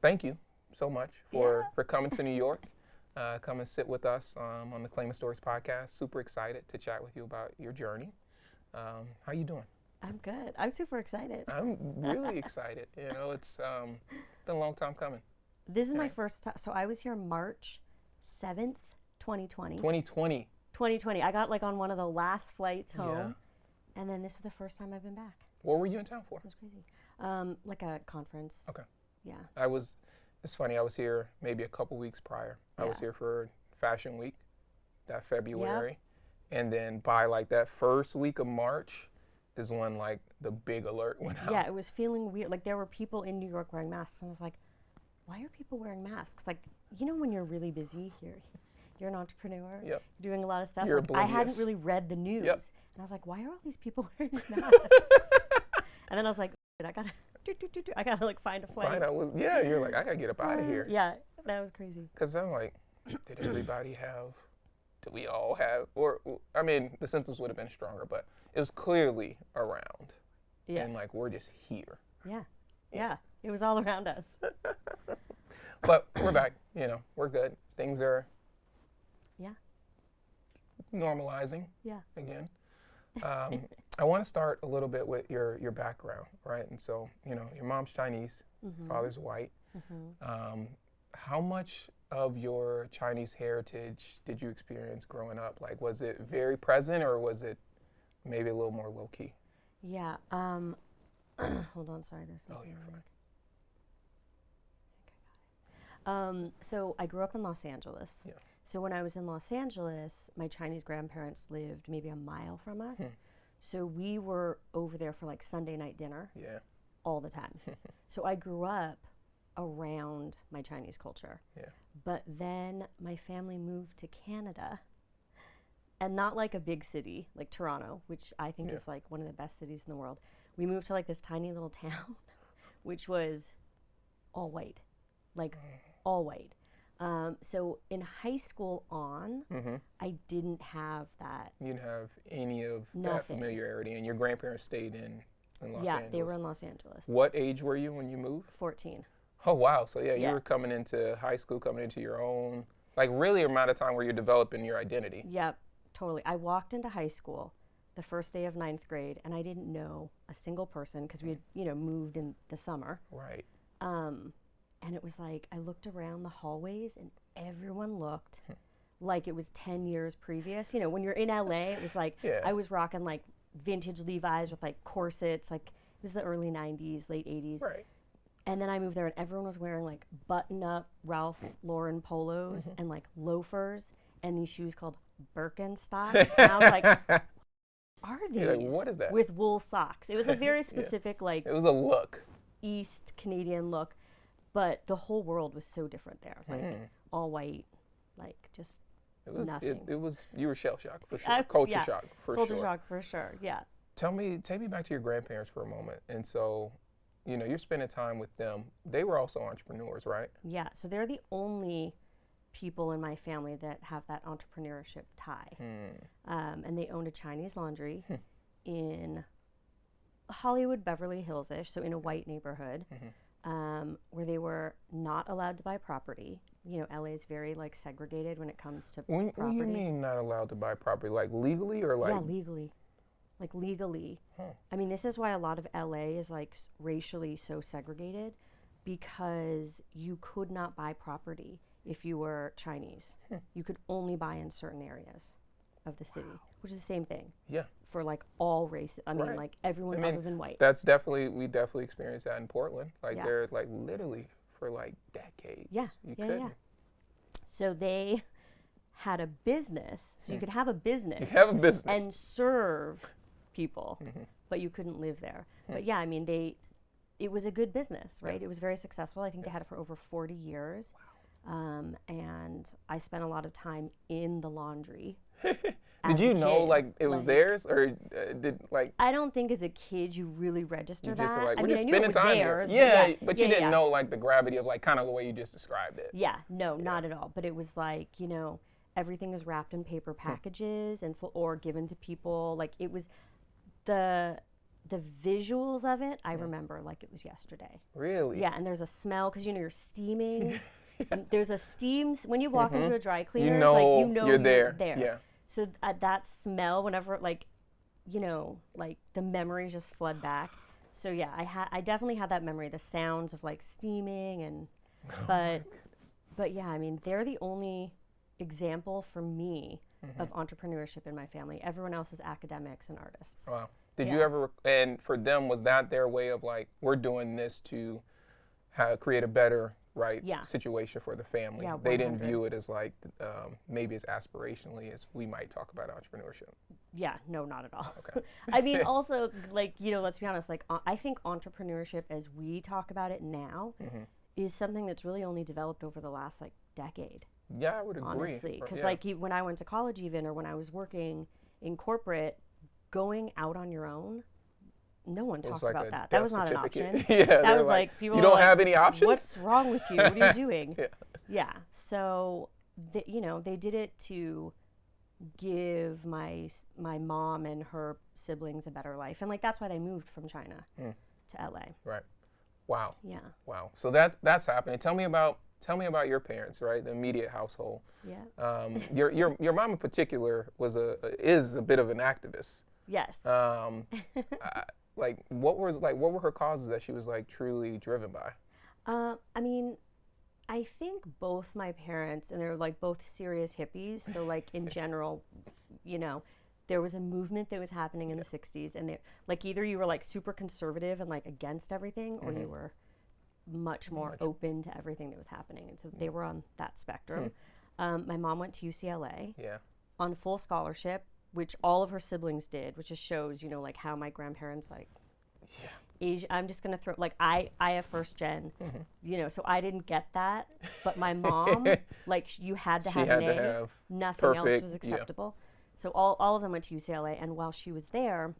Thank you so much for coming to New York. Come and sit with us on the Claima Stories podcast. Super excited to chat with you about your journey. How you doing? I'm good. I'm super excited. I'm really excited. It's been a long time coming. This is my first time. So I was here March 7th, 2020. 2020. 2020. I got like on one of the last flights home. Yeah. And then this is the first time I've been back. What were you in town for? It was crazy. Like a conference. Okay. Yeah. It's funny, I was here maybe a couple weeks prior. I was here for Fashion Week, that February. Yep. And then by like that first week of March is when like the big alert went out. Yeah, it was feeling weird. Like there were people in New York wearing masks. And I was like, why are people wearing masks? Like, when you're really busy, you're an entrepreneur, yep. doing a lot of stuff. You're like, oblivious. I hadn't really read the news. Yep. And I was like, why are all these people wearing masks? And then I was like, I gotta like find a flight. You're like, I gotta get up out of here. Yeah, that was crazy. Because I'm like, did everybody have, did we all have, or, I mean, the symptoms would have been stronger, but it was clearly around. Yeah. And like, we're just here. Yeah. It was all around us. But we're back, we're good. Things are normalizing again. I want to start a little bit with your background, right? And so, your mom's Chinese, father's white. How much of your Chinese heritage did you experience growing up? Like, was it very present or was it maybe a little more low key? Yeah. Hold on, sorry, there's something. Oh, you're fine. I think I got it. So I grew up in Los Angeles. Yeah. So when I was in Los Angeles, my Chinese grandparents lived maybe a mile from us. So we were over there for like Sunday night dinner all the time. So I grew up around my Chinese culture. Yeah. But then my family moved to Canada, and not like a big city like Toronto, which I think is like one of the best cities in the world. We moved to like this tiny little town, which was all white, like all white. So in high school on, I didn't have that. You didn't have any of that familiarity, and your grandparents stayed in Los Angeles. Yeah, they were in Los Angeles. What age were you when you moved? 14. Oh, wow. So, you were coming into high school, coming into your own, like really amount of time where you're developing your identity. Yep, totally. I walked into high school the first day of 9th grade, and I didn't know a single person because we had, moved in the summer. Right. And it was like, I looked around the hallways and everyone looked like it was 10 years previous. When you're in LA, it was like, I was rocking like vintage Levi's with like corsets, like it was the early 90s, late 80s. Right. And then I moved there and everyone was wearing like button-up Ralph Lauren polos and like loafers and these shoes called Birkenstocks. And I was like, are these? You're like, what is that? With wool socks. It was a very specific like. It was a look. East Canadian look. But the whole world was so different there, like all white, like just nothing. It was, you were shell shocked for sure. Culture shock for sure. Culture shock for sure, yeah. Take me back to your grandparents for a moment. And so, you're spending time with them. They were also entrepreneurs, right? Yeah, so they're the only people in my family that have that entrepreneurship tie. And they owned a Chinese laundry in Hollywood, Beverly Hills-ish, so in a white neighborhood. Where they were not allowed to buy property. LA is very like segregated when it comes to property. What do you mean not allowed to buy property? Like legally or like? Yeah, legally. Like legally. I mean, this is why a lot of LA is like racially so segregated, because you could not buy property if you were Chinese. You could only buy in certain areas of the city, which is the same thing. Yeah. For like all races. I mean, like everyone other than white. We definitely experienced that in Portland. Like they're like literally for like decades. Yeah. So they had a business. So you could have a business. You have a business. And serve people, but you couldn't live there. But yeah, I mean, it was a good business, right? It was very successful. I think they had it for over 40 years. Wow. And I spent a lot of time in the laundry. Did you know like it was theirs, or did like? I don't think as a kid you really register that. Just like, I mean, I knew it was time theirs. Yeah, but you didn't know like the gravity of like kind of the way you just described it. Yeah, no, not at all. But it was like, everything is wrapped in paper packages and or given to people. Like it was the visuals of it, I remember like it was yesterday. Really? Yeah, and there's a smell because you're steaming. And there's a steam when you walk into a dry cleaner. Like you're there. Yeah. So that smell, whenever like, like the memories just flood back. So yeah, I definitely had that memory, the sounds of like steaming and, but yeah, I mean they're the only example for me of entrepreneurship in my family. Everyone else is academics and artists. Wow. Did you ever, and for them, was that their way of like, we're doing this to create a better situation for the family? Yeah, they didn't view it as like maybe as aspirationally as we might talk about entrepreneurship. Yeah, no, not at all. Okay. I mean, also, like, let's be honest, like, I think entrepreneurship as we talk about it now is something that's really only developed over the last, like, decade. Yeah, I would agree. Honestly, because, like, when I went to college even, or when I was working in corporate, going out on your own, no one talked about that. That was not an option. That was like, people you don't have any options? What's wrong with you? What are you doing? Yeah. So, they did it to give my mom and her siblings a better life. And, like, that's why they moved from China to LA. Right. Wow. Yeah. Wow. So that's happening. Tell me about your parents, right? The immediate household. Yeah. Your mom in particular is a bit of an activist. Yes. What were her causes that she was like truly driven by? I mean, I think both my parents, and they're like both serious hippies. So like in general, there was a movement that was happening in the 60s, and they like either you were like super conservative and like against everything, or you were much more open to everything that was happening. And so they were on that spectrum. My mom went to UCLA on full scholarship, which all of her siblings did, which just shows, like how my grandparents like Asia. I'm just gonna throw like I have first gen, so I didn't get that, but my mom like you had to have an A. Nothing else was acceptable. So all of them went to UCLA, and while she was there,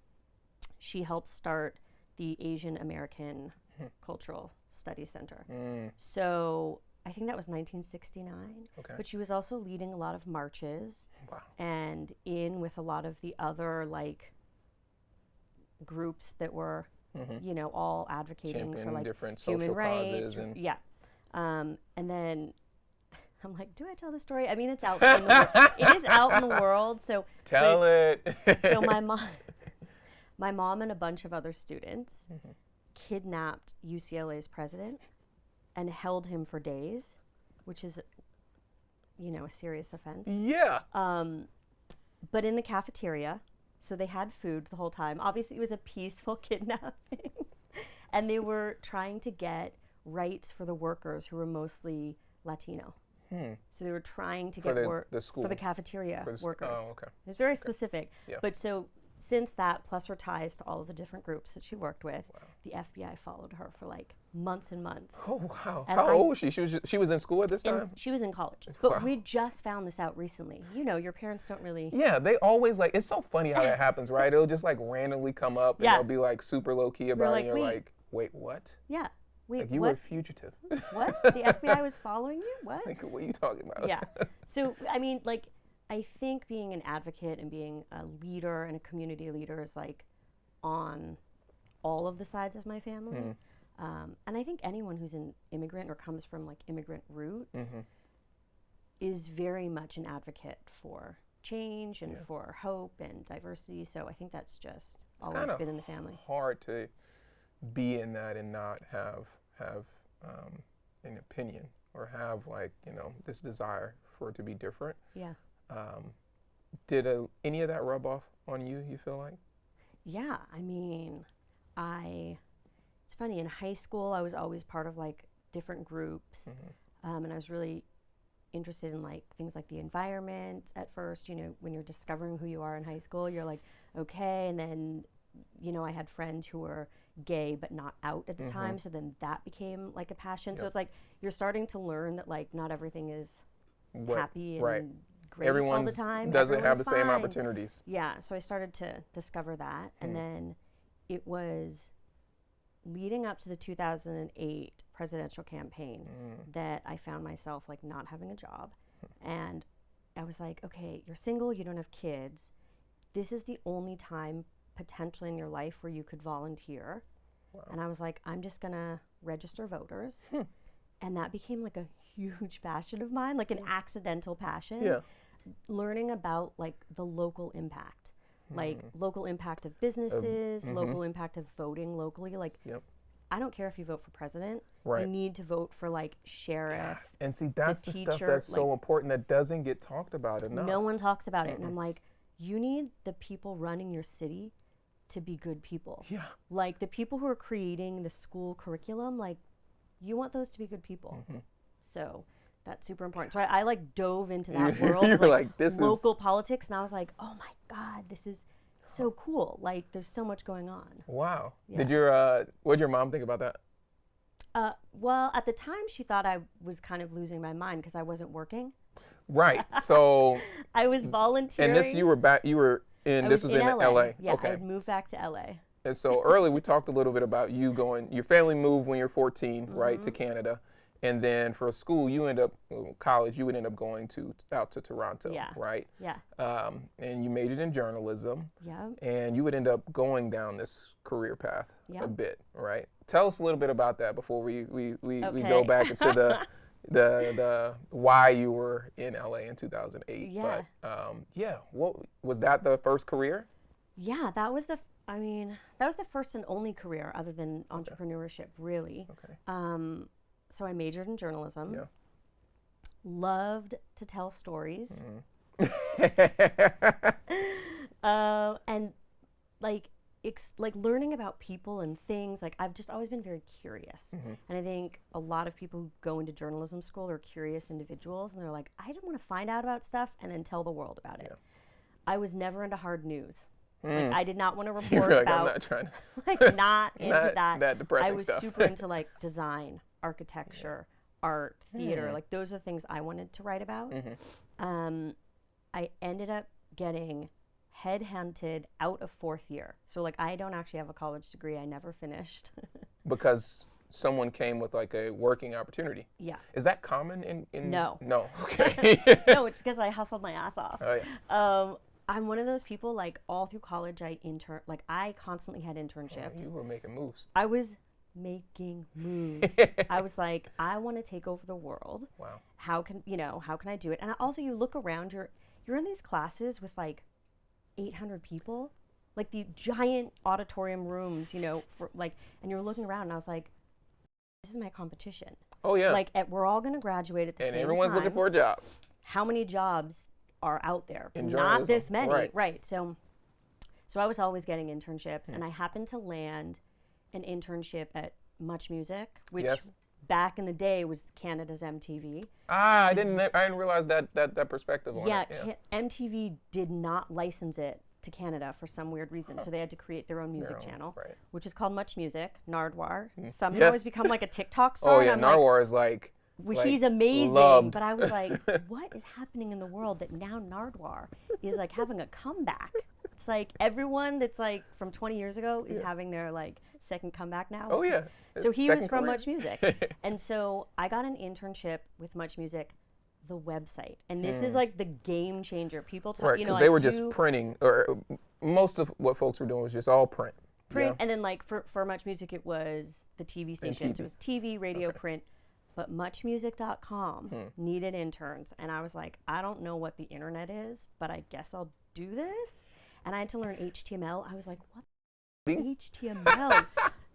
she helped start the Asian American Cultural Studies Center. So I think that was 1969. Okay. But she was also leading a lot of marches. Wow. And in with a lot of the other like groups that were, all advocating for like different human social rights. Causes and and then I'm like, do I tell the story? I mean, it's out in the it is out in the world. So tell it. So my mom and a bunch of other students kidnapped UCLA's president and held him for days, which is, a serious offense. Yeah. But in the cafeteria, so they had food the whole time. Obviously, it was a peaceful kidnapping. And they were trying to get rights for the workers who were mostly Latino. So they were trying to get work for the cafeteria workers. Oh, okay. It was very specific. Yeah. But so since that, plus her ties to all of the different groups that she worked with, the FBI followed her for like months and months. Oh, wow. And how old was she? She was in school at this time? She was in college. But we just found this out recently. Your parents don't really... Yeah, they always like... It's so funny how that happens, right? It'll just like randomly come up and they'll be like super low-key about it. And you're like, wait, what? Yeah. Wait, like you were a fugitive. What? The FBI was following you? What? Like, what are you talking about? Yeah. So, I mean, like, I think being an advocate and being a leader and a community leader is like on all of the sides of my family. And I think anyone who's an immigrant or comes from like immigrant roots is very much an advocate for change and for hope and diversity. So I think that's just always been in the family. It's hard to be in that and not have an opinion or have like, this desire for it to be different. Yeah. Did any of that rub off on you feel like? Yeah, I mean, it's funny, in high school I was always part of like different groups, and I was really interested in like things like the environment at first. When you're discovering who you are in high school, you're like, okay, and then I had friends who were gay but not out at the time, so then that became like a passion. So it's like you're starting to learn that like not everything is happy and great all the time. Doesn't have the same opportunities. Yeah, so I started to discover that, and then it was leading up to the 2008 presidential campaign that I found myself like not having a job, and I was like, okay, you're single, you don't have kids. This is the only time potentially in your life where you could volunteer. Wow. And I was like, I'm just going to register voters. And that became like a huge passion of mine, like an accidental passion. Yeah. Learning about like the local impact, like local impact of businesses, local impact of voting locally. Like, I don't care if you vote for president. Right. You need to vote for like sheriff. And see, that's the teacher, stuff that's like, so important that doesn't get talked about enough. No one talks about it. And I'm like, you need the people running your city to be good people. Yeah. Like the people who are creating the school curriculum, like you want those to be good people. So that's super important. So I like dove into that world of like this local politics, and I was like, oh my God, this is so cool. Like there's so much going on. Wow. Yeah. What did your mom think about that? Well, at the time she thought I was kind of losing my mind because I wasn't working. Right. So I was volunteering. And this you were in LA. Yeah, okay. I had moved back to LA. And so early we talked a little bit about you your family moved when you're 14, right, to Canada. And then for school, college, you would end up going out to Toronto, right? Yeah. And you majored in journalism. Yeah. And you would end up going down this career path a bit, right? Tell us a little bit about that before we go back into the why you were in LA in 2008. Yeah. But what was that the first career? Yeah, that was the first and only career other than entrepreneurship, really. Okay. So I majored in journalism. Yeah. Loved to tell stories. And like learning about people and things, like I've just always been very curious. And I think a lot of people who go into journalism school are curious individuals, and they're like, I just want to find out about stuff and then tell the world about it. I was never into hard news. Like I did not want to report about. I'm not trying to. Like not into that. That depressing I was stuff. super into like design, architecture, art, theater. Like those are things I wanted to write about. I ended up getting headhunted out of fourth year. So like I don't actually have a college degree. I never finished. Because someone came with like a working opportunity. Yeah. Is that common in No. No. Okay. No, it's because I hustled my ass off. Oh yeah. I'm one of those people, like all through college I constantly had internships. You were making moves. I was making moves. I was like, I want to take over the world. Wow. How can I do it? And also you look around, you're in these classes with like 800 people, like these giant auditorium rooms, for like, and you're looking around and I was like, this is my competition. Oh yeah. Like we're all going to graduate at the same time. And everyone's looking for a job. How many jobs are out there? In Not this many. Right. So I was always getting internships, and I happened to land an internship at Much Music, which back in the day was Canada's MTV. I didn't realize that perspective on it. Yeah, MTV did not license it to Canada for some weird reason, so they had to create their own music channel, which is called Much Music. Nardwar somehow has become like a TikTok star. Oh yeah, Nardwar is like. He's amazing, loved. but I was like, what is happening in the world that now Nardwar is like having a comeback? It's like everyone that's like from 20 years ago is having their like second comeback now. Oh yeah. So he was from Much Music. And so I got an internship with Much Music, the website. And this is like the game changer. People talk, because they were just printing, or most of what folks were doing was just all print. And then like for Much Music, it was the TV stations. It was TV, radio, print. But muchmusic.com needed interns. And I was like, I don't know what the internet is, but I guess I'll do this. And I had to learn HTML. I was like, what HTML?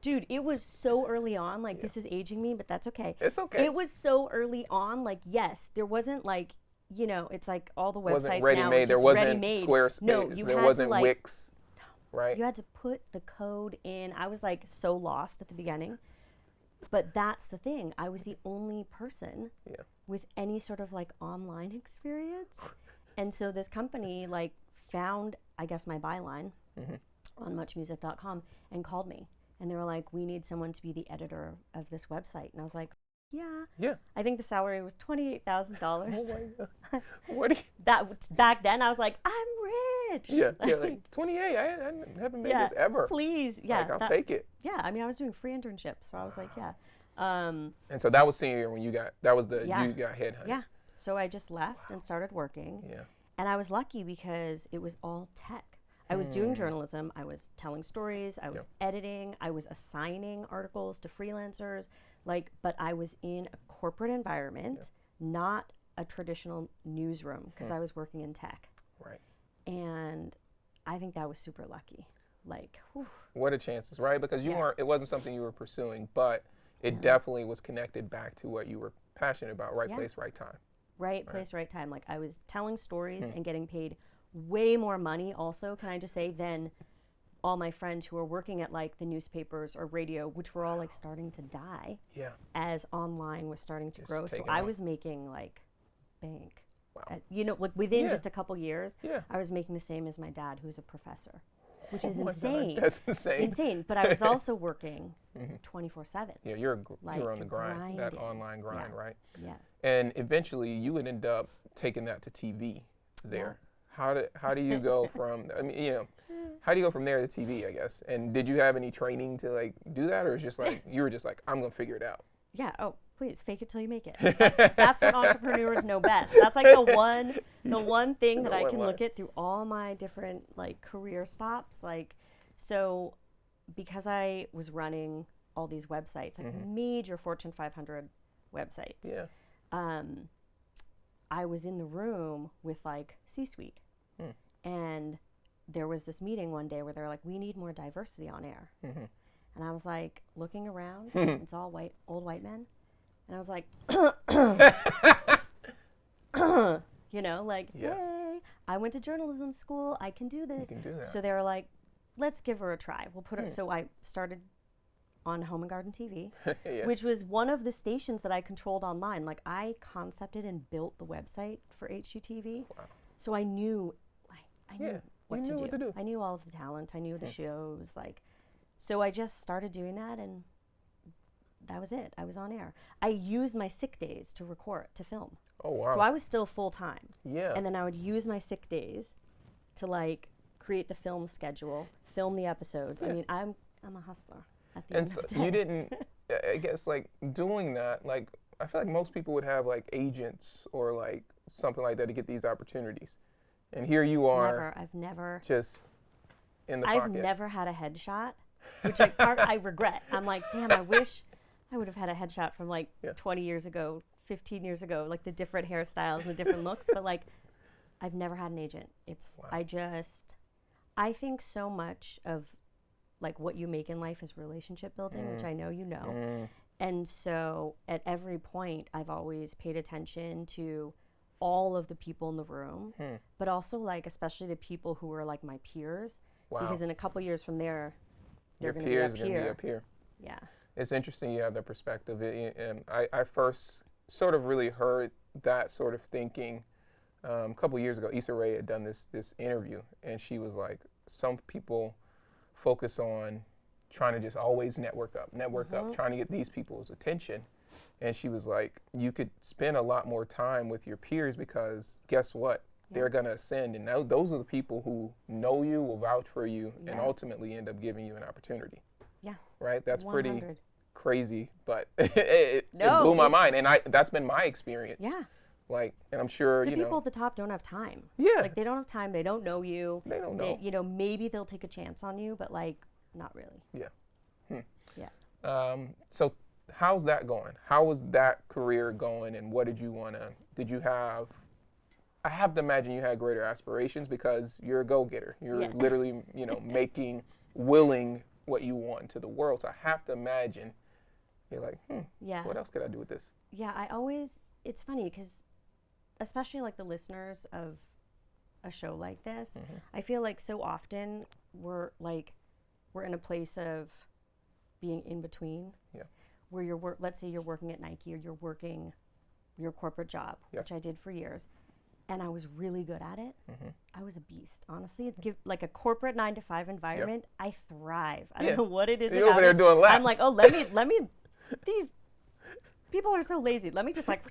Dude, it was so early on. Like, this is aging me, but that's okay. It's okay. It was so early on. Like, yes, there wasn't like, it's like all the websites wasn't ready now. made. There wasn't Squarespace. No, there wasn't Wix. Right. You had to put the code in. I was like so lost at the beginning. But that's the thing. I was the only person with any sort of like online experience. And so this company like found, I guess, my byline on muchmusic.com and called me. And they were like, we need someone to be the editor of this website. And I was like, yeah. I think the salary was $28,000. Oh my God. What do you... Back then, I was like, I'm rich. Yeah, like 28. I haven't made this ever. Please, Like, I'll take it. Yeah, I mean, I was doing free internships, so I was like, yeah. And so that was senior year when you got headhunted. Yeah. So I just left and started working. Yeah. And I was lucky because it was all tech. I was doing journalism, I was telling stories, I was editing, I was assigning articles to freelancers, like, but I was in a corporate environment, not a traditional newsroom, because I was working in tech. Right. And I think that was super lucky. Like, whew. What a chances, right? Because you weren't, it wasn't something you were pursuing, but it definitely was connected back to what you were passionate about. Right place, right time. Right place, right time. Like, I was telling stories and getting paid way more money also, can I just say, than all my friends who were working at like the newspapers or radio, which were all like starting to die as online was starting to grow. So I was making like bank. Wow. You know, like within just a couple years, I was making the same as my dad, who's a professor, which is insane. God, that's insane. Insane. But I was also working 24/7. Yeah, you're on the grind, that online grind, right? Yeah. And eventually you would end up taking that to TV there. How do you go from, I mean, you know, how do you go from there to TV, I guess? And did you have any training to like do that, or is just like you were just like, I'm gonna figure it out? Yeah. Oh, please fake it till you make it. That's what entrepreneurs know best. That's like the one thing that I can look at through all my different like career stops. Like, so because I was running all these websites, like major Fortune 500 websites. Yeah. I was in the room with like C-suite, and there was this meeting one day where they're like, "We need more diversity on air," and I was like looking around, it's all old white men, and I was like, you know, like, hey, I went to journalism school, I can do this. You can do that. So they were like, let's give her a try. We'll put her. So I started on Home and Garden TV, which was one of the stations that I controlled online. Like, I concepted and built the website for HGTV. Wow. So I knew, like, I knew what to do. I knew all of the talent. I knew the shows. Like, so I just started doing that, and that was it. I was on air. I used my sick days to record, to film. Oh, wow. So I was still full time. Yeah. And then I would use my sick days to like create the film schedule, film the episodes. I mean, I'm a hustler. And so you didn't, I guess, like, doing that, like, I feel like most people would have, like, agents or, like, something like that to get these opportunities. And here you are. I've never. Just in the pocket. I've never had a headshot, which I regret. I'm like, damn, I wish I would have had a headshot from, like, 20 years ago, 15 years ago, like, the different hairstyles and the different looks. But, like, I've never had an agent. I think so much of like what you make in life is relationship building, which I know you know. And so at every point, I've always paid attention to all of the people in the room, but also like especially the people who are like my peers, because in a couple years from there, they're going to be up here. Yeah. It's interesting you have that perspective. And I first sort of really heard that sort of thinking a couple years ago. Issa Rae had done this interview, and she was like, some people focus on trying to just always network up, trying to get these people's attention. And she was like, you could spend a lot more time with your peers, because guess what? They're going to ascend. And now those are the people who know you, will vouch for you, and ultimately end up giving you an opportunity. Yeah. Right? That's 100. Pretty crazy, but it blew my mind. And that's been my experience. Yeah. Like, and I'm sure, the people at the top don't have time. Yeah. Like, they don't have time. They don't know you. They don't know. You know, maybe they'll take a chance on you, but, like, not really. Yeah. Yeah. So how's that going? How was that career going, and what did you have, I have to imagine you had greater aspirations, because you're a go-getter. You're literally, making, willing what you want into the world. So I have to imagine you're like, what else could I do with this? Yeah, it's funny, because especially like the listeners of a show like this, I feel like so often we're in a place of being in between, where let's say you're working at Nike, or you're working your corporate job, which I did for years, and I was really good at it. I was a beast, honestly. Like a corporate 9-to-5 environment, I thrive. I don't know what it is. You're over there doing laps. I'm like, oh, let me. These people are so lazy. Let me just like.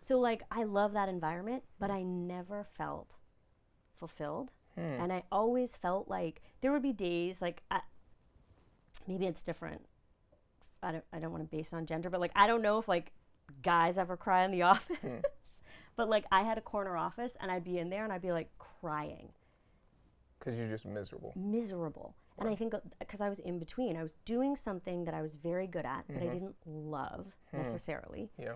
So, like, I love that environment, but I never felt fulfilled. And I always felt like there would be days, like, maybe it's different. I don't want to base on gender, but, like, I don't know if, like, guys ever cry in the office. But, like, I had a corner office, and I'd be in there, and I'd be, like, crying. Because you're just miserable. Miserable. Wow. And I think because I was in between. I was doing something that I was very good at, but I didn't love necessarily. Yeah.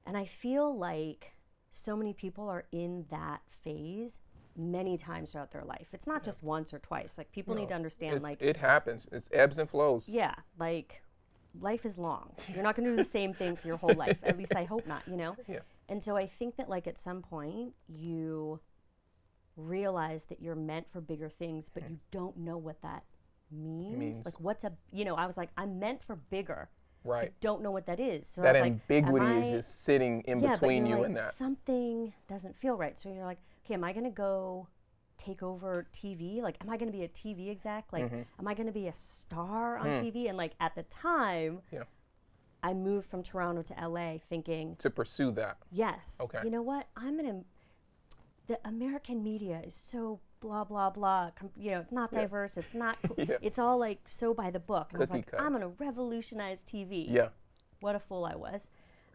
And I feel like so many people are in that phase many times throughout their life. It's not just once or twice. Like, people need to understand, like, it happens. It's ebbs and flows. Yeah, like, life is long. You're not going to do the same thing for your whole life. At least I hope not, you know? Yeah. And so I think that, like, at some point you realize that you're meant for bigger things, but you don't know what that means. Like, what's a, you know, I was like, I'm meant for bigger. Right. I don't know what that is. So that I was ambiguity like, is just sitting in between you like, and that. Something doesn't feel right. So you're like, okay, am I going to go take over TV? Like, am I going to be a TV exec? Like, am I going to be a star on TV? And like, at the time, I moved from Toronto to LA thinking to pursue that. Yes. Okay. You know what? The American media is so blah, blah, blah. You know, it's not diverse. It's not, it's all like so by the book. And I was like, I'm going to revolutionize TV. Yeah. What a fool I was.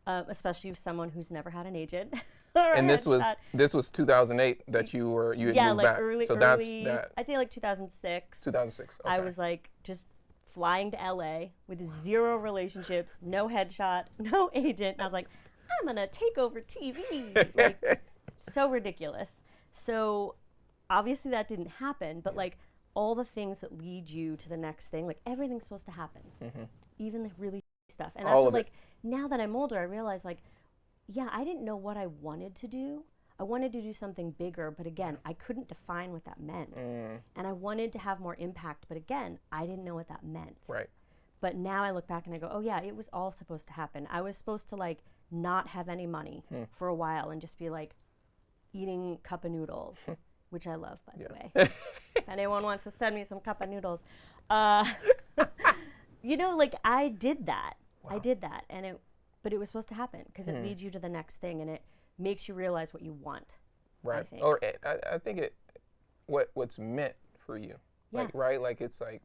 Especially as someone who's never had an agent. And this was 2008 that you had moved like back. Early, so early, that's that. I'd say like 2006. 2006. Okay. I was like just flying to LA with 0 relationships, no headshot, no agent. And I was like, I'm gonna take over TV. Like, so ridiculous. So obviously that didn't happen, but like all the things that lead you to the next thing, like everything's supposed to happen, even the really stuff. And that's what, like, now that I'm older, I realize, like, yeah, I didn't know what I wanted to do. I wanted to do something bigger, but again, I couldn't define what that meant. And I wanted to have more impact, but again, I didn't know what that meant. Right. But now I look back and I go, oh yeah, it was all supposed to happen. I was supposed to, like, not have any money for a while and just be like eating cup of noodles, which I love, by the way. If anyone wants to send me some cup of noodles. You know, like, I did that. Wow. I did that, but it was supposed to happen because it leads you to the next thing and it makes you realize what you want. Right. I think. Or I think what's meant for you. Like, right? Like, it's like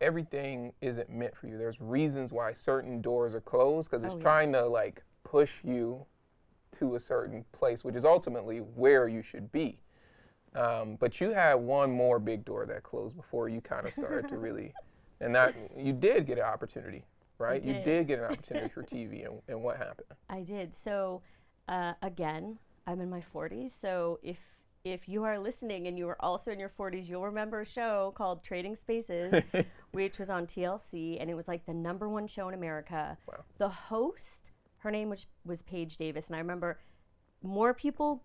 everything isn't meant for you. There's reasons why certain doors are closed because it's trying to, like, push you to a certain place, which is ultimately where you should be. But you had one more big door that closed before you kind of started to really, and that you did get an opportunity, right? You did get an opportunity for TV, and what happened? I did. So, again, I'm in my 40s, so if you are listening and you are also in your 40s, you'll remember a show called Trading Spaces, which was on TLC, and it was like the #1 show in America. Wow. The host, her name was Paige Davis, and I remember more people,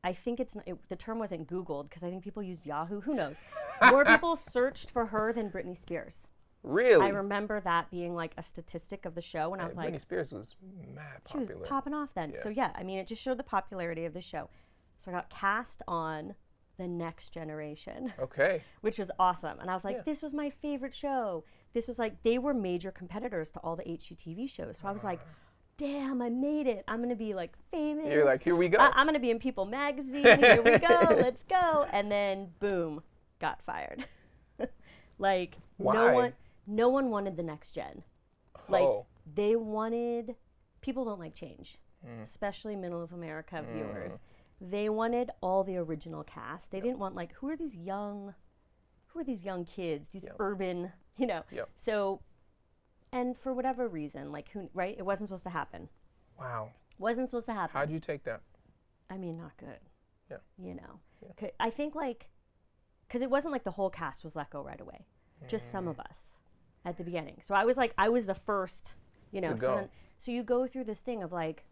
I think the term wasn't Googled because I think people used Yahoo, who knows. More people searched for her than Britney Spears. Really? I remember that being like a statistic of the show, and I was like, Britney Spears was mad popular. She was popping off then. Yeah. So yeah, I mean, it just showed the popularity of the show. So I got cast on The Next Generation. Okay. Which was awesome. And I was like, this was my favorite show. This was like, they were major competitors to all the HGTV shows. So I was like, damn, I made it. I'm going to be like famous. You're like, here we go. I'm going to be in People magazine. Here we go. Let's go. And then boom, got fired. Like, why? No one wanted the next gen. Like, they wanted, people don't like change, especially middle of America viewers. They wanted all the original cast. They didn't want, like, who are these young kids, these urban, you know. So, and for whatever reason, like, right? It wasn't supposed to happen. Wow. Wasn't supposed to happen. How'd you take that? I mean, not good. Yeah. You know. I think, like, because it wasn't like the whole cast was let go right away. Just some of us at the beginning. So I was the first, you know. So you go through this thing of, like,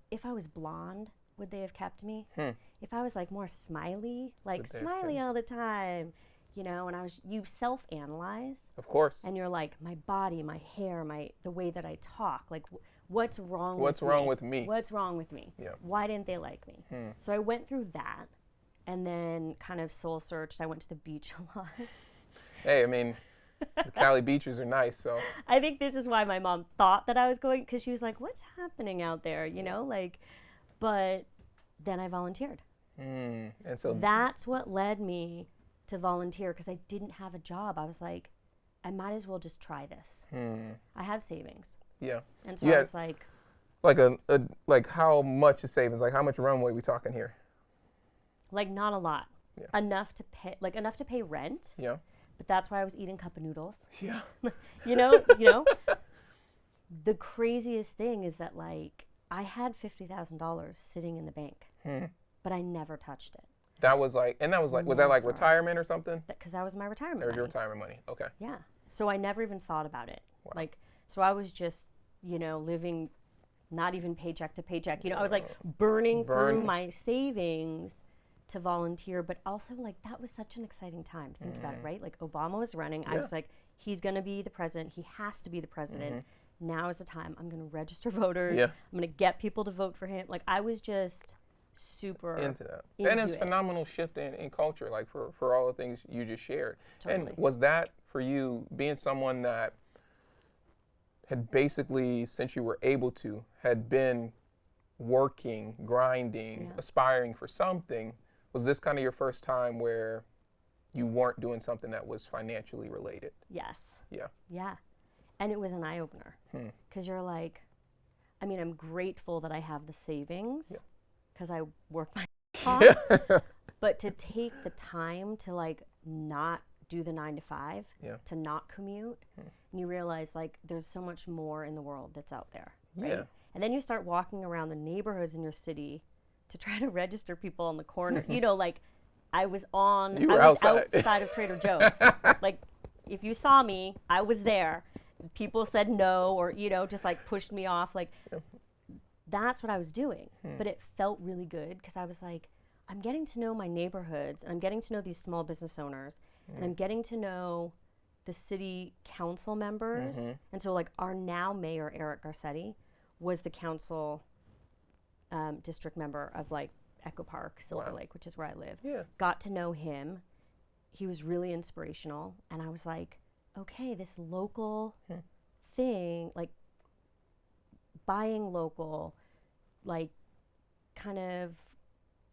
if I was blonde, would they have kept me? If I was, like, more smiley, like smiley all the time, you know, and you self-analyze. Of course. And you're like, my body, my hair, the way that I talk, like, what's wrong with me? What's wrong with me? What's wrong with me? Yeah. Why didn't they like me? So I went through that and then kind of soul searched. I went to the beach a lot. Hey, I mean, the Cali beaches are nice, so. I think this is why my mom thought that I was going, because she was like, what's happening out there, you know, like, but then I volunteered. And so that's what led me to volunteer, because I didn't have a job. I was like, I might as well just try this. I had savings. Yeah. And so I was like. Like how much is savings? Like how much runway we talking here? Like not a lot. enough to pay rent. Yeah. But that's why I was eating cup of noodles. Yeah. you know. The craziest thing is that like I had $50,000 sitting in the bank, but I never touched it. That was like, was that like retirement or something? Because that was my retirement money. Or your retirement money. Okay. Yeah. So I never even thought about it. Wow. Like, so I was just, living not even paycheck to paycheck. I was like burning through my savings to volunteer, but also like that was such an exciting time. Think about it, right? Like Obama was running. I was like, he's going to be the president. He has to be the president. Now is the time. I'm going to register voters. I'm going to get people to vote for him. Like I was just super into that. And it's a phenomenal shift in culture, like for all the things you just shared. Totally. And was that for you being someone that had basically, since you were able to, had been working, grinding, aspiring for something, was this kind of your first time where you weren't doing something that was financially related? Yes. Yeah. Yeah. And it was an eye-opener. Because you're like, I mean, I'm grateful that I have the savings because I work my off. But to take the time to like not do the 9 to 5, to not commute, and you realize like there's so much more in the world that's out there, right? Yeah. And then you start walking around the neighborhoods in your city to try to register people on the corner. Like I was outside of Trader Joe's. Like if you saw me, I was there. People said no or, just like pushed me off. Like that's what I was doing. But it felt really good because I was like, I'm getting to know my neighborhoods and I'm getting to know these small business owners and I'm getting to know the city council members. And so like our now mayor, Eric Garcetti, was the council district member of like Echo Park, Silver Lake, which is where I live. Got to know him. He was really inspirational. And I was like, okay, this local thing, like buying local, like kind of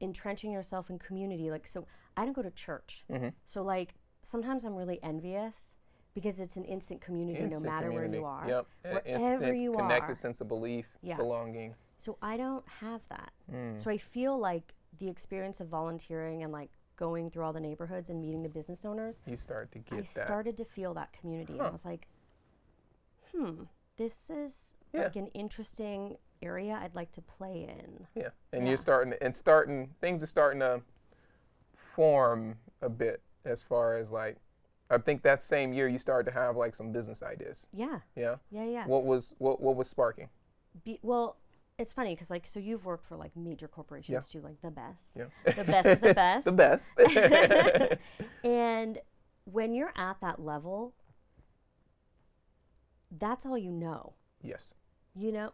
entrenching yourself in community. Like, so I don't go to church. So like sometimes I'm really envious because it's an instant community no matter where you are. Yep. Wherever you are. Connected sense of belief, belonging. So I don't have that. So I feel like the experience of volunteering and like going through all the neighborhoods and meeting the business owners, you start to get that. I started to feel that community. And I was like, this is like an interesting area I'd like to play in. Yeah, and you're things are starting to form a bit as far as like, I think that same year you started to have like some business ideas. Yeah. Yeah? Yeah. What was sparking? Well, it's funny because like, so you've worked for like major corporations too, like the best. Yeah. The best of the best. The best. And when you're at that level, that's all you know. Yes.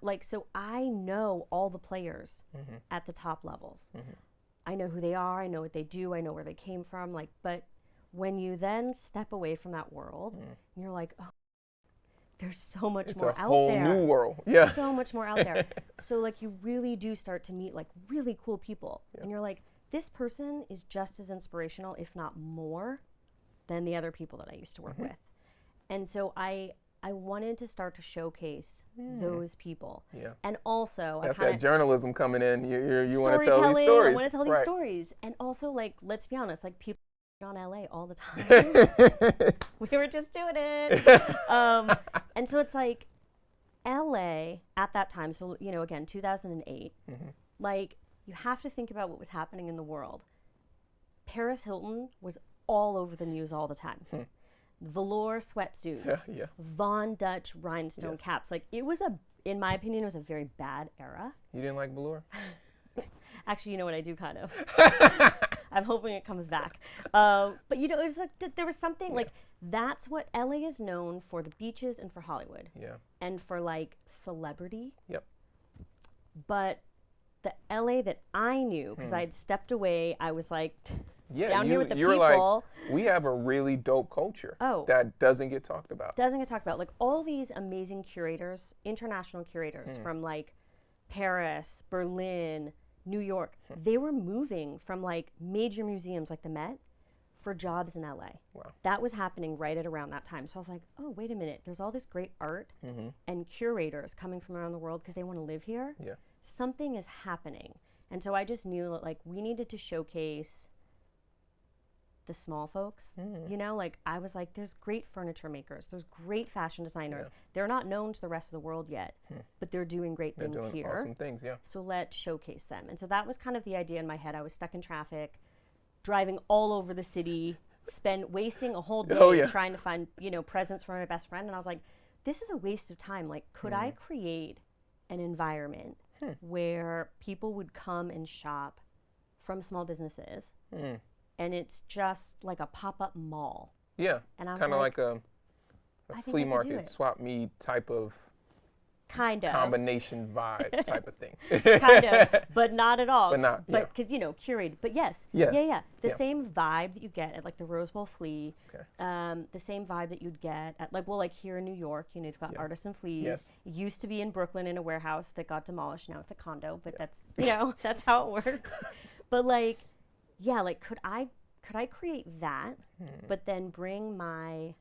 Like, so I know all the players at the top levels. I know who they are, I know what they do, I know where they came from, like, but when you then step away from that world, you're like, oh, there's so much more out there. It's a whole new world. Yeah. So much more out there. So like you really do start to meet like really cool people. And you're like, this person is just as inspirational, if not more, than the other people that I used to work with. And so I wanted to start to showcase those people. Yeah. And also that's that journalism coming in. You want to tell these stories. I want to tell these stories. And also like, let's be honest, like people on LA all the time. We were just doing it. And so it's like LA at that time, so again 2008, like you have to think about what was happening in the world. Paris Hilton was all over the news all the time. Velour sweatsuits, Von Dutch rhinestone caps. Like it was in my opinion, it was a very bad era. You didn't like velour? Actually, you know what, I do kind of. I'm hoping it comes back. But it was like there was something like that's what LA is known for, the beaches and for Hollywood. Yeah. And for like celebrity. Yep. But the LA that I knew, because I had stepped away, I was like down here with the people. Like, we have a really dope culture that doesn't get talked about. Like all these amazing curators, international curators from like Paris, Berlin, New York, they were moving from like major museums like the Met for jobs in LA. Wow. That was happening right at around that time. So I was like, oh, wait a minute. There's all this great art and curators coming from around the world because they want to live here. Yeah. Something is happening. And so I just knew that like we needed to showcase the small folks. You know, like I was like, there's great furniture makers, there's great fashion designers. They're not known to the rest of the world yet, but they're doing great things here. They're doing awesome things, yeah. So let's showcase them. And so that was kind of the idea in my head. I was stuck in traffic, driving all over the city, wasting a whole day trying to find, you know, presents for my best friend. And I was like, this is a waste of time. Like, could I create an environment where people would come and shop from small businesses, and it's just like a pop-up mall. Yeah, kind of like a flea market, swap meet type of combination vibe type of thing. Kind of, but not at all. But not, but you know, curated. But yes, the same vibe that you get at like the Rose Bowl Flea, the same vibe that you'd get at like here in New York. You know, you've got Artisan Fleas. It used to be in Brooklyn in a warehouse that got demolished. Now it's a condo, but that's, you know, that's how it works. But like, like could I create that, but then bring my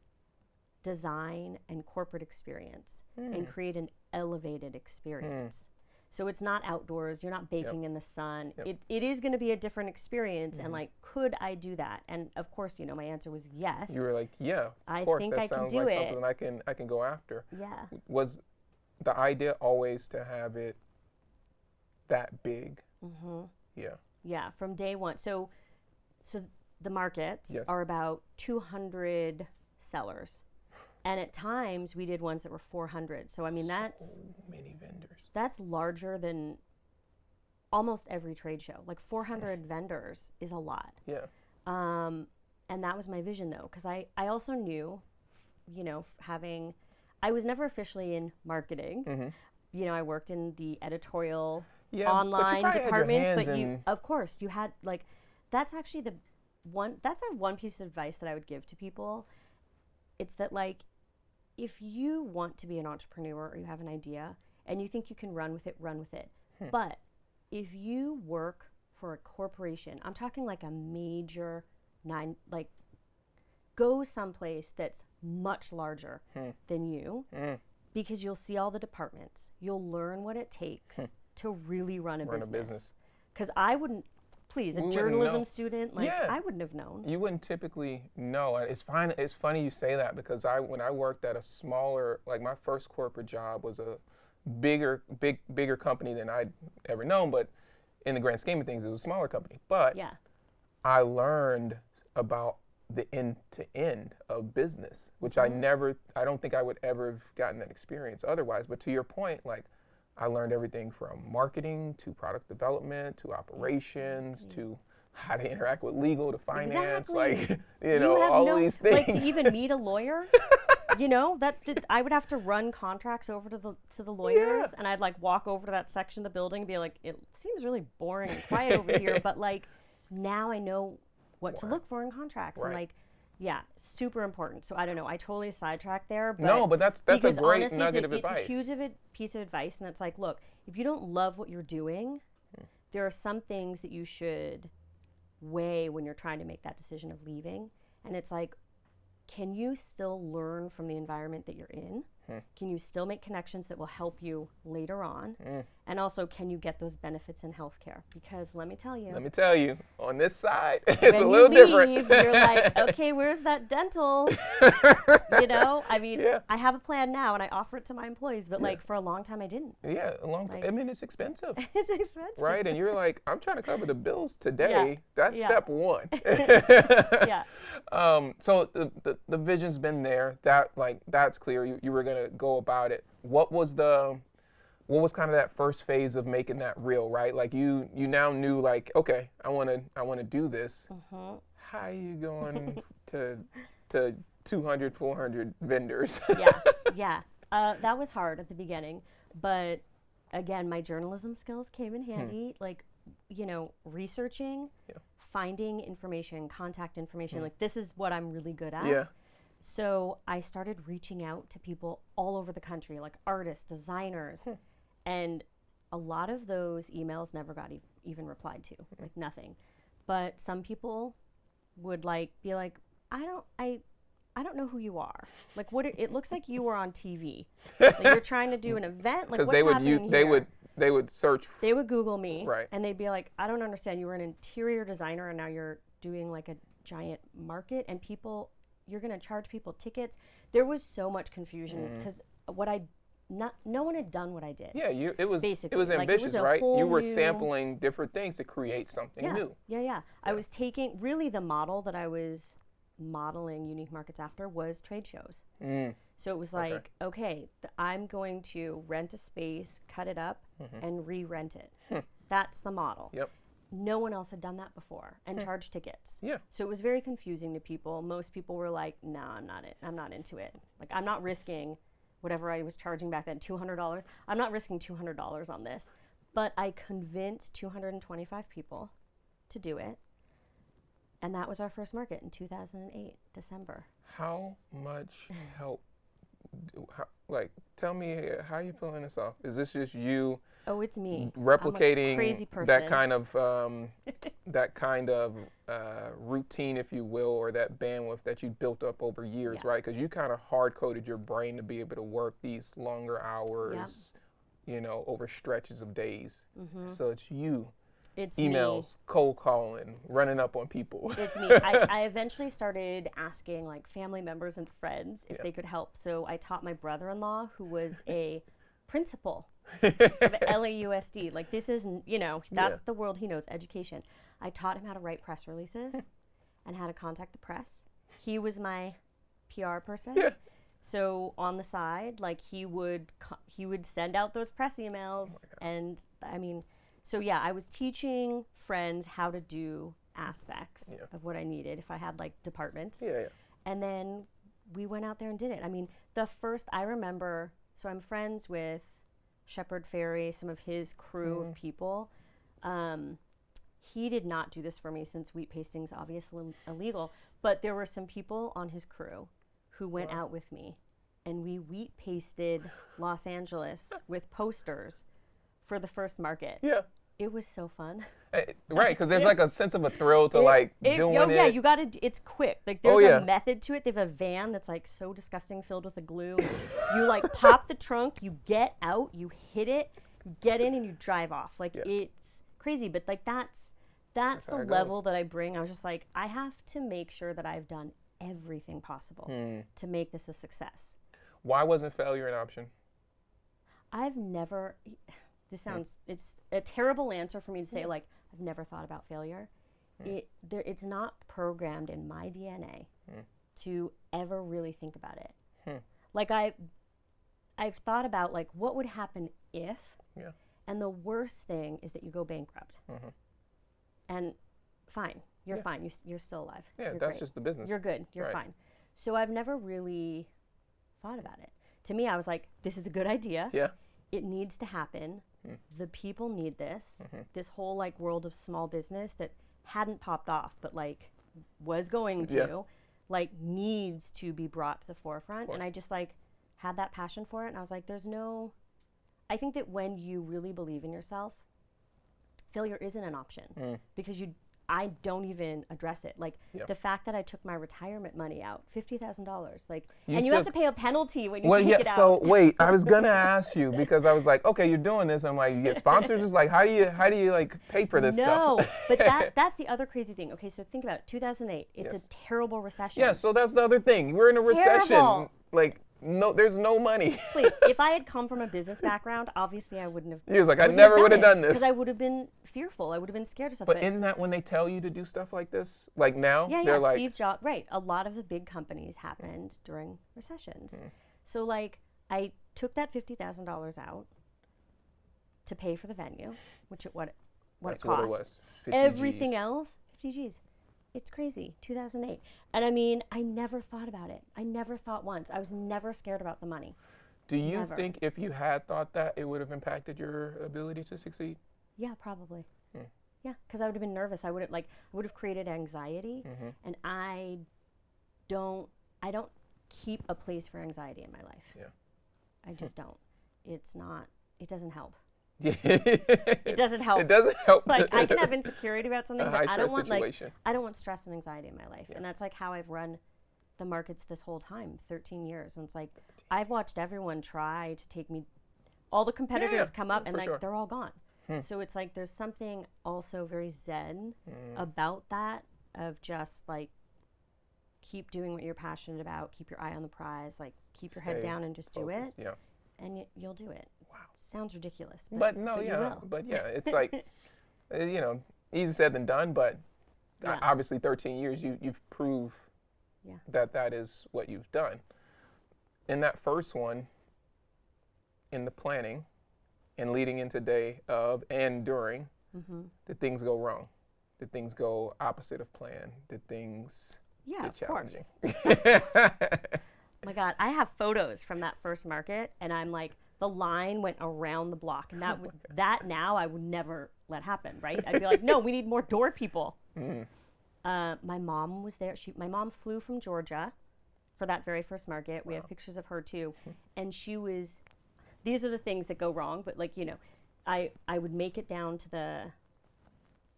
design and corporate experience and create an elevated experience. So it's not outdoors, you're not baking in the sun. It is going to be a different experience, and like, could I do that? And of course, you know, my answer was yes. You were like, of I course, think that I can sounds do like it. something I can go after. Yeah. Was the idea always to have it that big? Yeah, from day one. So the markets are about 200 sellers. And at times we did ones that were 400. So I mean, that's so many vendors. That's larger than almost every trade show. Like 400 vendors is a lot. Yeah. And that was my vision though, because I also knew, you know, I was never officially in marketing. You know, I worked in the editorial online department, but you, of course, you had like, that's actually that's one piece of advice that I would give to people. It's that like, if you want to be an entrepreneur or you have an idea and you think you can run with it, run with it. But if you work for a corporation, I'm talking like a major go someplace that's much larger than you, because you'll see all the departments. You'll learn what it takes to really run a business. Because I wouldn't, a journalism student, like I wouldn't have known. You wouldn't typically know. It's funny you say that, because when I worked at a smaller, like my first corporate job was a bigger company than I'd ever known, but in the grand scheme of things, it was a smaller company. But I learned about the end to end of business, which I don't think I would ever have gotten that experience otherwise. But to your point, like, I learned everything from marketing to product development to operations to how to interact with legal to finance, like, you know, all these things. Like, to even meet a lawyer, you know, I would have to run contracts over to the lawyers, and I'd like walk over to that section of the building and be like, it seems really boring and quiet over here, but like, now I know what to look for in contracts, and like, super important. So I don't know, I totally sidetracked there. But no, but that's a great honestly, nugget of advice. It's a huge piece of advice, and it's like, look, if you don't love what you're doing, there are some things that you should weigh when you're trying to make that decision of leaving. And it's like, can you still learn from the environment that you're in? Can you still make connections that will help you later on? And also, can you get those benefits in healthcare? Because let me tell you, on this side, it's a little different. You're like, okay, where's that dental? You know, I mean, I have a plan now and I offer it to my employees, but like for a long time I didn't. Yeah, a long time. I mean, it's expensive. It's expensive. Right? And you're like, I'm trying to cover the bills today. That's step one. So the vision's been there. That's clear. You were gonna go about it. What was kind of that first phase of making that real, right? Like you now knew, like, okay, I want to do this. How are you going to 200, 400 vendors? That was hard at the beginning, but again, my journalism skills came in handy. Like, you know, researching, finding information, contact information. Like, this is what I'm really good at. So I started reaching out to people all over the country, like artists, designers, and a lot of those emails never got even replied to, like nothing. But some people would be like, I don't know who you are. Like, it looks like you were on TV. Like, you're trying to do an event. Like, what's happening here? They would search. They would Google me, right? And they'd be like, I don't understand. You were an interior designer, and now you're doing like a giant market, and you're going to charge people tickets. There was so much confusion because no one had done what I did. Yeah, it was ambitious, like, it was right? You were sampling different things to create something new. Yeah. I was taking, really the model that I was modeling Unique Markets after was trade shows. So it was like, okay, I'm going to rent a space, cut it up, and re-rent it. That's the model. Yep. No one else had done that before and charged tickets. Yeah. So it was very confusing to people. Most people were like, no, I'm not into it. Like, I'm not risking whatever I was charging back then, $200. I'm not risking $200 on this. But I convinced 225 people to do it. And that was our first market in 2008, December. How much help? Tell me, how are you pulling this off? Is this just you? Oh, it's me. Replicating I'm a crazy person. that kind of routine, if you will, or that bandwidth that you built up over years, right? Because you kind of hard-coded your brain to be able to work these longer hours, over stretches of days. So it's you. It's emails, me. Cold calling, running up on people. It's me. I eventually started asking like family members and friends if they could help. So I taught my brother-in-law, who was a principal for the LAUSD. Like, this is, that's the world he knows, education. I taught him how to write press releases and how to contact the press. He was my PR person. Yeah. So on the side, like, he would send out those press emails, and so yeah, I was teaching friends how to do aspects of what I needed if I had like departments. Yeah. And then we went out there and did it. I mean, I remember, so I'm friends with Shepard Ferry, some of his crew of people. He did not do this for me, since wheat pasting is obviously illegal, but there were some people on his crew who went out with me, and we wheat pasted Los Angeles with posters for the first market. Yeah. It was so fun. Right, because there's like a sense of a thrill to doing it. Yeah, you gotta, it's quick. Like, there's a method to it. They have a van that's like so disgusting, filled with a glue. You like pop the trunk, you get out, you hit it, you get in, and you drive off. Like, it's crazy, but like that's the level that I bring. I was just like, I have to make sure that I've done everything possible to make this a success. Why wasn't failure an option? It's a terrible answer for me to say, like, I've never thought about failure. It's not programmed in my DNA to ever really think about it. Like, I've thought about, like, what would happen if, and the worst thing is that you go bankrupt. And fine, you're fine, you're still alive. Yeah, you're that's great. just the business. You're good, you're fine. So I've never really thought about it. To me, I was like, this is a good idea. Yeah. It needs to happen. The people need this. This whole like world of small business that hadn't popped off, but like was going to, like, needs to be brought to the forefront. And I just like had that passion for it. And I was like, I think that when you really believe in yourself, failure isn't an option because I don't even address it. Like, the fact that I took my retirement money out, $50,000, like, and you have to pay a penalty when you take it out. So wait, I was gonna ask you, because I was like, okay, you're doing this. I'm like, you get sponsors. It's like, how do you like pay for this stuff? No, but that's the other crazy thing. Okay, so think about it. 2008. It's a terrible recession. Yeah, so that's the other thing. We're in a recession. Like, no, there's no money. Please, if I had come from a business background, obviously I wouldn't have. He was like, I never would have done this. Because I would have been fearful. I would have been scared of stuff. But isn't that when they tell you to do stuff like this? Like now? Yeah, like, Steve Jobs, right. A lot of the big companies happened during recessions. So, like, I took that $50,000 out to pay for the venue, which what it cost. What it was. Everything else, 50 G's. It's crazy, 2008. And I mean, I never thought about it. I never thought once. I was never scared about the money. Do you think if you had thought that, it would have impacted your ability to succeed? Yeah, probably. Yeah, because I would have been nervous. I would have created anxiety, and I don't keep a place for anxiety in my life. Yeah. I just don't. It doesn't help. Yeah. It doesn't help. It doesn't help. Like, I can have insecurity about something, but I don't want stress and anxiety in my life. And that's like how I've run the markets this whole time, 13 years. And it's like, I've watched everyone try to take me, all the competitors come up and like they're all gone. So it's like there's something also very zen about that, of just like keep doing what you're passionate about, keep your eye on the prize, like keep your head down and just focused, do it, and you'll do it. Wow. Sounds ridiculous, but no, but yeah, you will. but yeah, it's like, you know, easy said than done, but obviously 13 years, you've proved that is what you've done. In that first one, in the planning and leading into day of and during, did things go wrong? Did things go opposite of plan? Did things get challenging? My God, I have photos from that first market, and I'm like, the line went around the block, and that now I would never let happen, right? I'd be like, no, we need more door people. My mom was there. My mom flew from Georgia for that very first market. We have pictures of her too, and she was. These are the things that go wrong, but like, you know, I would make it down to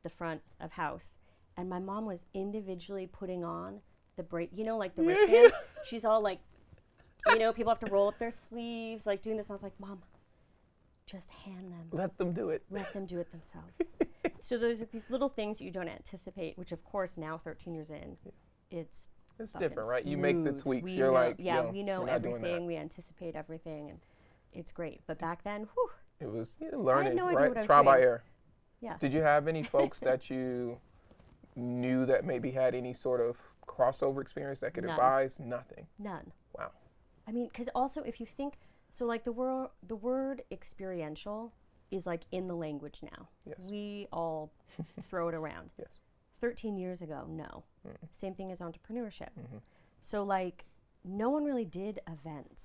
the front of house, and my mom was individually putting on the you know, like the wristband. She's all like, you know, people have to roll up their sleeves, like doing this. And I was like, Mom, just hand them. Let them do it. Let them do it themselves. So there's like these little things that you don't anticipate, which of course now 13 years in, it's different, right? Smooth. You make the tweaks. We You're know, like, we know everything. We anticipate everything, and it's great. But back then, whew. It was learning, I had no idea right? what I was Trial by doing. error. Yeah. Did you have any folks that you knew that maybe had any sort of crossover experience that could advise? Nothing. None. Wow. I mean, because also if you think, so like the word experiential is like in the language now. Yes. We all throw it around. Yes. 13 years ago, no. Same thing as entrepreneurship. So like no one really did events.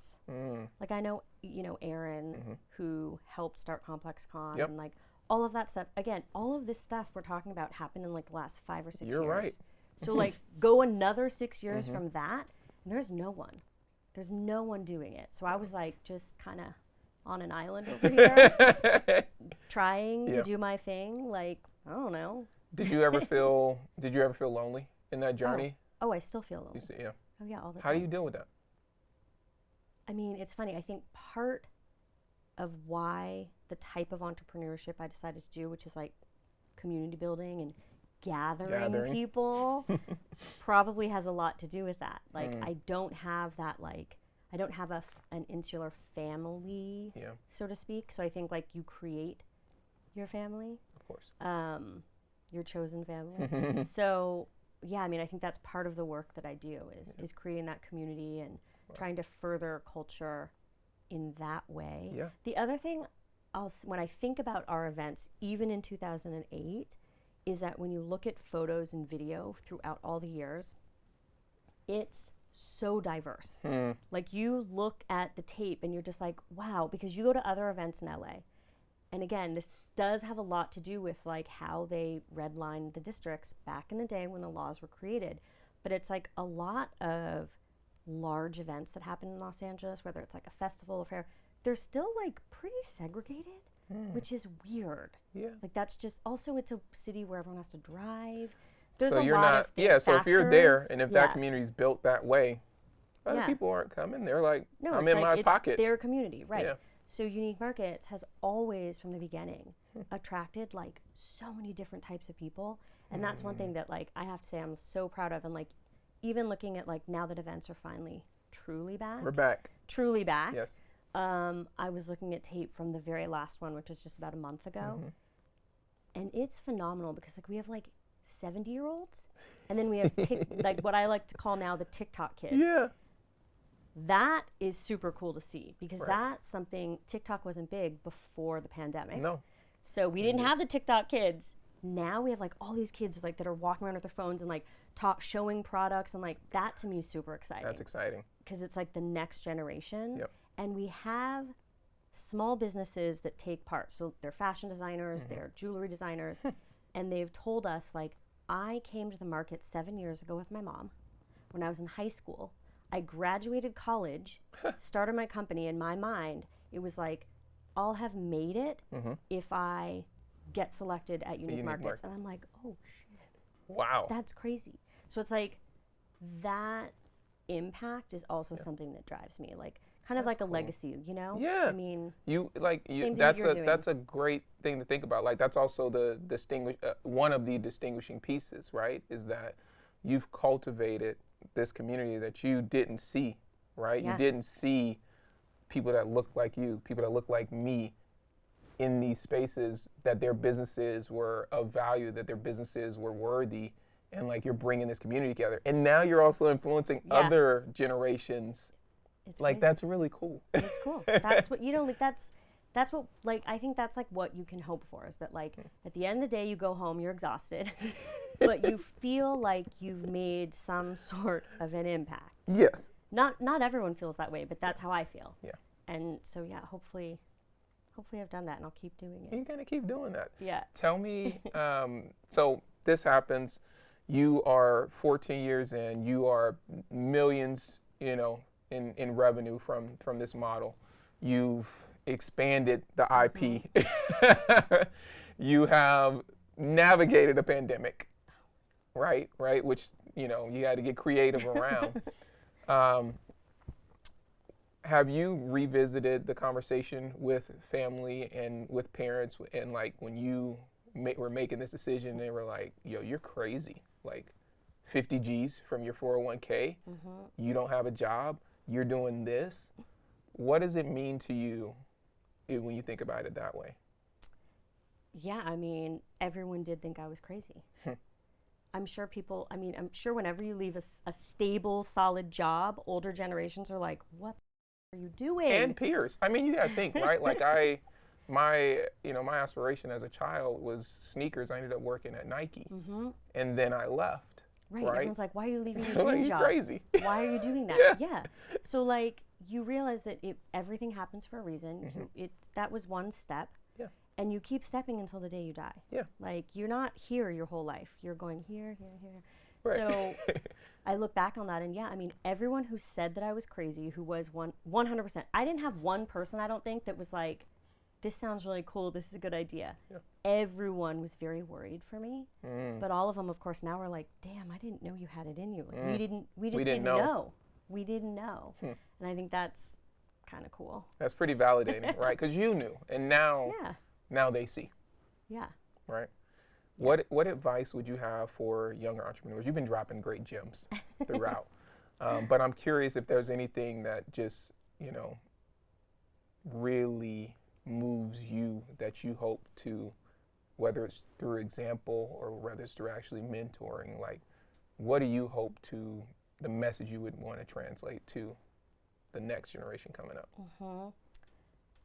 Like I know, you know, Aaron who helped start Complex Con and like all of that stuff. Again, all of this stuff we're talking about happened in like the last 5 or 6 years. You're right. So like go another 6 years from that, and there's no one. There's no one doing it. So I was like just kind of on an island over here, trying to do my thing. Like, I don't know. Did you ever feel lonely in that journey? Oh, I still feel lonely. You see, yeah. Oh yeah, all the time. How do you deal with that? I mean, it's funny. I think part of why the type of entrepreneurship I decided to do, which is like community building and gathering. people, probably has a lot to do with that. Like, I don't have that, like, I don't have an insular family, so to speak. So I think, like, you create your family. Of course. Your chosen family. So, yeah, I mean, I think that's part of the work that I do is creating that community and trying to further culture in that way. Yeah. The other thing, when I think about our events, even in 2008, is that when you look at photos and video throughout all the years, it's so diverse. Like you look at the tape and you're just like, wow, because you go to other events in LA. And again, this does have a lot to do with like how they redlined the districts back in the day when the laws were created. But it's like a lot of large events that happen in Los Angeles, whether it's like a festival or fair, they're still like pretty segregated. Which is weird. Yeah. Like that's just also it's a city where everyone has to drive. There's so a you're lot not of factors. So if you're there and if that community's built that way, other people aren't coming. They're like, no, I'm in my pocket. Their community, right? Yeah. So Unique Markets has always from the beginning attracted like so many different types of people. And that's one thing that like I have to say I'm so proud of. And like even looking at like now that events are finally truly back. We're back. Truly back. Yes. I was looking at tape from the very last one, which was just about a month ago. And it's phenomenal because like we have like 70-year-olds and then we have like what I like to call now the TikTok kids. Yeah. That is super cool to see because that's something TikTok wasn't big before the pandemic. No. So we didn't have the TikTok kids. Now we have like all these kids like that are walking around with their phones and like showing products and like that to me is super exciting. That's exciting. Because it's like the next generation. Yep. And we have small businesses that take part. So they're fashion designers, they're jewelry designers, and they've told us, like, I came to the market 7 years ago with my mom when I was in high school. I graduated college, started my company. In my mind, it was like, I'll have made it if I get selected at Unique Markets. And I'm like, oh, shit. Wow. That's crazy. So it's like that impact is also something that drives me. Like, kind of like a legacy, you know? Yeah. I mean, that's a great thing to think about. Like that's also the one of the distinguishing pieces, right? Is that you've cultivated this community that you didn't see, right? Yeah. You didn't see people that look like you, people that look like me in these spaces, that their businesses were of value, that their businesses were worthy, and like you're bringing this community together. And now you're also influencing other generations. It's like crazy. That's really cool. It's cool. That's what, like that's what, like, I think that's like what you can hope for, is that like at the end of the day you go home, you're exhausted, but you feel like you've made some sort of an impact. Yes. Not everyone feels that way, but that's how I feel. Yeah. And so yeah, hopefully I've done that and I'll keep doing it. You're gonna keep doing that. Yeah. Tell me, so this happens, you are 14 years in, you are millions, in revenue from this model. You've expanded the IP. You have navigated a pandemic, right? Which, you had to get creative around. Have you revisited the conversation with family and with parents, and like when you were making this decision, they were like, yo, you're crazy. Like 50 G's from your 401k, you don't have a job, you're doing this. What does it mean to you when you think about it that way? Yeah, I mean, everyone did think I was crazy. I'm sure whenever you leave a stable, solid job, older generations are like, what are you doing? And peers. I mean, you gotta think, right? Like my aspiration as a child was sneakers. I ended up working at Nike, and then I left. Right. Everyone's like, why are you leaving your like, dream you're job? Crazy. Why are you doing that? Yeah. So like, you realize that everything happens for a reason. That was one step. Yeah. And you keep stepping until the day you die. Yeah. Like, you're not here your whole life. You're going here, here, here. Right. So I look back on that, and yeah, I mean, everyone who said that I was crazy, who was 100%. I didn't have one person, I don't think, that was like, this sounds really cool, this is a good idea. Yeah. Everyone was very worried for me, but all of them, of course, now are like, damn, I didn't know you had it in you. Like, we just didn't know. We didn't know. And I think that's kind of cool. That's pretty validating, right? Because you knew, and now they see. Yeah. Right? Yeah. What advice would you have for younger entrepreneurs? You've been dropping great gems throughout. But I'm curious if there's anything that just, really moves you, that you hope to, whether it's through example or whether it's through actually mentoring, like what do you hope to, the message you would want to translate to the next generation coming up?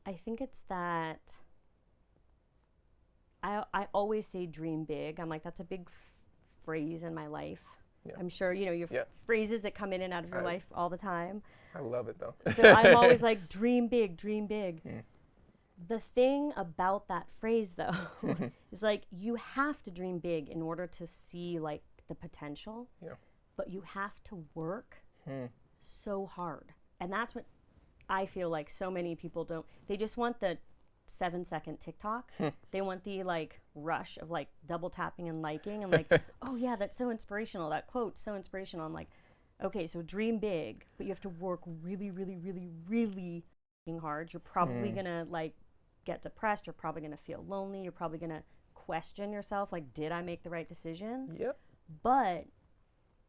I think it's that I always say dream big. I'm like, that's a big phrase in my life. Yeah. I'm sure, you have phrases that come in and out of your life all the time. I love it though. So I'm always like, dream big, dream big. The thing about that phrase though is like, you have to dream big in order to see like the potential. Yeah. But you have to work so hard. And that's what I feel like so many people don't. They just want the 7-second TikTok. They want the like rush of like double tapping and liking and like, oh yeah, that's so inspirational. That quote's so inspirational. I'm like, okay, so dream big, but you have to work really, really, really, really hard. You're probably gonna like get depressed. You're probably gonna feel lonely. You're probably gonna question yourself, like, did I make the right decision? Yep. But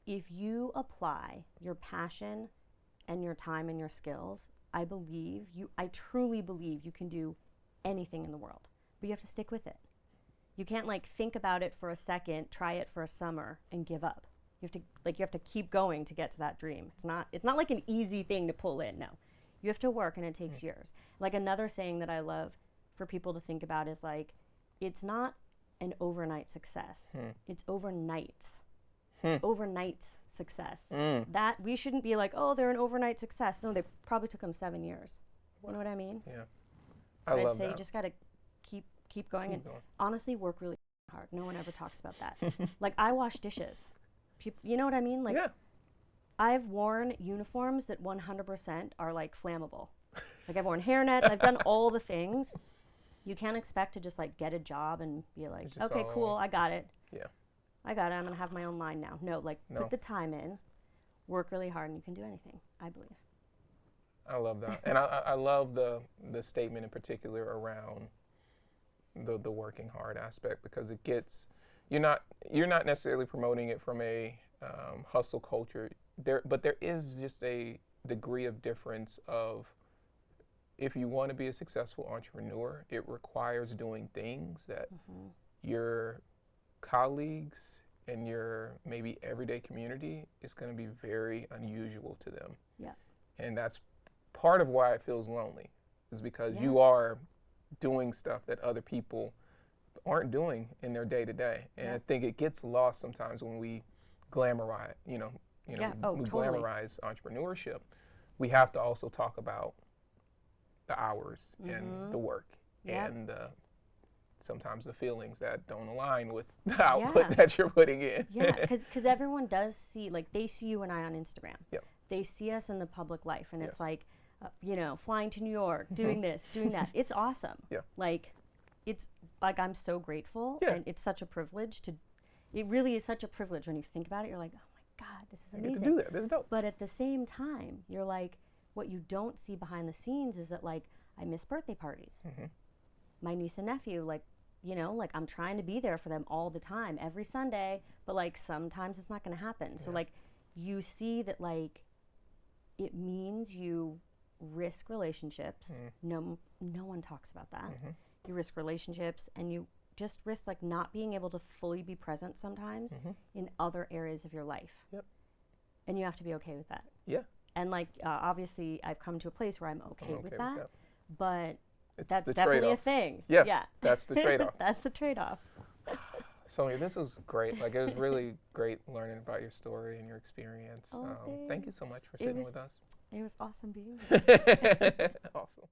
if you apply your passion and your time and your skills, I truly believe you can do anything in the world, but you have to stick with it. You can't like think about it for a second, try it for a summer and give up. You have to keep going to get to that dream. It's not like an easy thing to pull in. No, you have to work, and it takes years. Like another saying that I love for people to think about is like, it's not an overnight success. It's overnights. Overnight success. That we shouldn't be like, oh, they're an overnight success. No, they probably took them 7 years. You know what I mean? Yeah. So I'd say you just gotta keep going and honestly work really hard. No one ever talks about that. Like I wash dishes. You know what I mean? Like I've worn uniforms that 100% are like flammable. Like I've worn hairnets. I've done all the things. You can't expect to just like get a job and be like, okay, cool, I got it. Yeah. I got it. I'm gonna have my own line now. No, put the time in, work really hard, and you can do anything. I believe. I love that, and I love the statement in particular around the working hard aspect, because it gets, you're not necessarily promoting it from a hustle culture. there is just a degree of difference of, if you want to be a successful entrepreneur, it requires doing things that your colleagues and your maybe everyday community is going to be very unusual to them. Yeah. And that's part of why it feels lonely, is because you are doing stuff that other people aren't doing in their day to day. And I think it gets lost sometimes when we glamorize, we glamorize entrepreneurship. We have to also talk about the hours and the work and sometimes the feelings that don't align with the output that you're putting in. Yeah, because everyone does see, like, they see you and I on Instagram. Yep. They see us in the public life, and it's like, flying to New York, doing this, doing that. It's awesome. Yeah. Like, it's like, I'm so grateful, and it's such a privilege it really is such a privilege when you think about it. You're like, oh my God, this is amazing. I get to do that. This is dope. But at the same time, you're like, what you don't see behind the scenes is that, like, I miss birthday parties. My niece and nephew, like, I'm trying to be there for them all the time, every Sunday, but, like, sometimes it's not going to happen. So, like, you see that, like, it means you risk relationships. No one talks about that. You risk relationships, and you just risk, like, not being able to fully be present sometimes in other areas of your life. Yep. And you have to be okay with that. Yeah. And, like, obviously, I've come to a place where I'm okay with that. But it's that's definitely trade-off. A thing. Yeah. That's the trade-off. That's the trade-off. Sonja, this was great. Like, it was really great learning about your story and your experience. Oh, thank you so much for sitting with us. It was awesome being here. Awesome.